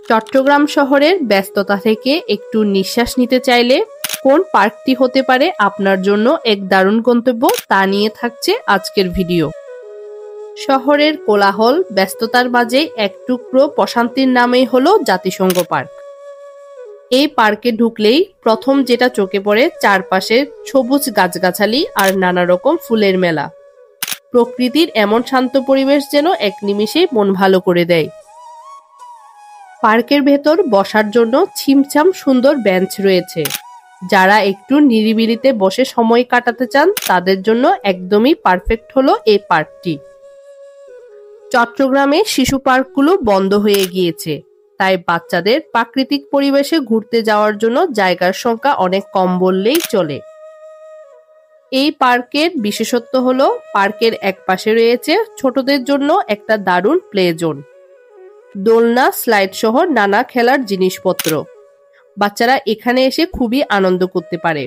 চট্টগ্রাম শহরের ব্যস্ততা থেকে একটু নিঃশ্বাস নিতে চাইলে কোন পার্কটি হতে পারে আপনার জন্য এক দারুণ গন্তব্য তা নিয়ে থাকছে আজকের ভিডিও। শহরের কোলাহল ব্যস্ততার মাঝে এক টুকরো প্রশান্তির নামেই হলো জাতিসংঘ পার্ক। এই পার্কে ঢুকলেই প্রথম যেটা চোখে পড়ে চারপাশে সবুজ গাছগাছালি আর নানা রকম ফুলের মেলা। প্রকৃতির এমন শান্ত পরিবেশ যেন এক নিমিষেই মন ভালো করে দেয়। পার্কের ভেতর বসার জন্য ছিমছাম সুন্দর বেঞ্চ রয়েছে। যারা একটু নিরিবিলিতে বসে সময় কাটাতে চান তাদের জন্য একদমই পারফেক্ট হলো এই পার্কটি। চট্টগ্রামে শিশু পার্কগুলো বন্ধ হয়ে গিয়েছে, তাই বাচ্চাদের প্রাকৃতিক পরিবেশে ঘুরতে যাওয়ার জন্য জায়গার সংখ্যা অনেক কম বললেই চলে। এই পার্কের বিশেষত্ব হলো পার্কের একপাশে রয়েছে ছোটদের জন্য একটা দারুণ প্লে জোন, দোলনা, স্লাইড সহ নানা খেলার জিনিসপত্র। বাচ্চারা এখানে এসে খুবই আনন্দ করতে পারে।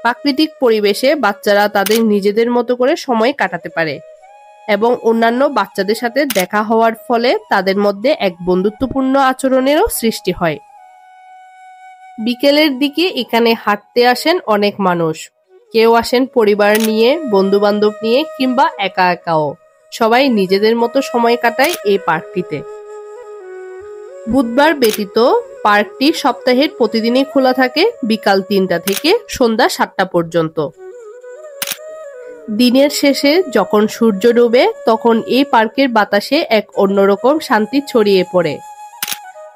প্রাকৃতিক পরিবেশে বাচ্চারা তাদের নিজেদের মতো করে সময় কাটাতে পারে এবং অন্যান্য বাচ্চাদের সাথে দেখা হওয়ার ফলে তাদের মধ্যে এক বন্ধুত্বপূর্ণ আচরণেরও সৃষ্টি হয়। বিকেলের দিকে এখানে হাঁটতে আসেন অনেক মানুষ। কেউ আসেন পরিবার নিয়ে, বন্ধু-বান্ধব নিয়ে কিংবা একা একাও। সবাই নিজেদের মতো সময় কাটায় এই পার্কটিতে। বুধবার ব্যতীত পার্কটি সপ্তাহের প্রতিদিনই খোলা থাকে বিকাল ৩টা থেকে সন্ধ্যা ৭টা পর্যন্ত। দিনের শেষে যখন সূর্য ডোবে তখন এই পার্কের বাতাসে এক অন্যরকম শান্তি ছড়িয়ে পড়ে।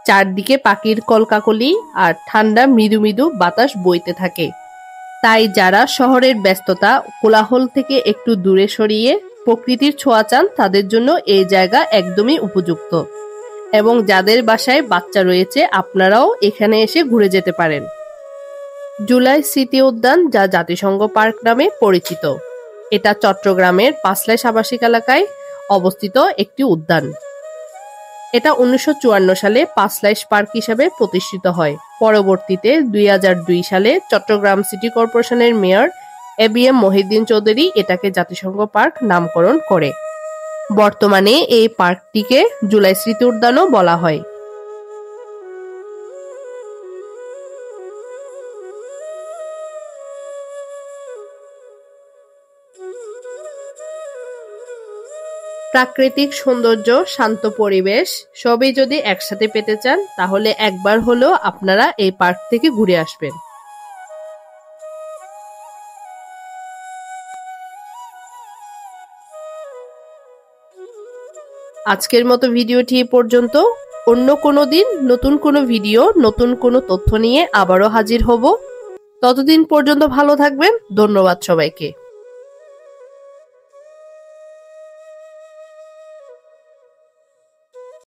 চারদিকে পাখির কলকাকলি আর ঠান্ডা মৃদু মৃদু বাতাস বইতে থাকে। তাই যারা শহরের ব্যস্ততা কোলাহল থেকে একটু দূরে সরিয়ে প্রকৃতির ছোঁয়া চান তাদের জন্য এই জায়গা একদমই উপযুক্ত। এবং যাদের বাসায় বাচ্চা রয়েছে আপনারাও এখানে এসে ঘুরে যেতে পারেন। জুলাই স্মৃতি উদ্যান, যা জাতিসংঘ পার্ক নামে পরিচিত, এটা চট্টগ্রামের পাঁচলাইশ আবাসিক এলাকায় অবস্থিত একটি উদ্যান। এটা ১৯৫৪ সালে পাঁচলাইশ পার্ক হিসেবে প্রতিষ্ঠিত হয়। পরবর্তীতে ২০০২ সালে চট্টগ্রাম সিটি কর্পোরেশনের মেয়র এবিএম মহিউদ্দিন চৌধুরী এটাকে জাতিসংঘ পার্ক নামকরণ করে। বর্তমানে এই পার্কটিকে জুলাই স্মৃতি উদ্যানও বলা হয়। প্রাকৃতিক সৌন্দর্য, শান্ত পরিবেশ সবই যদি একসাথে পেতে চান তাহলে একবার হলেও আপনারা এই পার্ক থেকে ঘুরে আসবেন। আজকের মতো ভিডিওটি এ পর্যন্ত। অন্য কোনো দিন নতুন কোনো ভিডিও, নতুন কোনো তথ্য নিয়ে আবারও হাজির হব। ততদিন পর্যন্ত ভালো থাকবেন। ধন্যবাদ সবাইকে।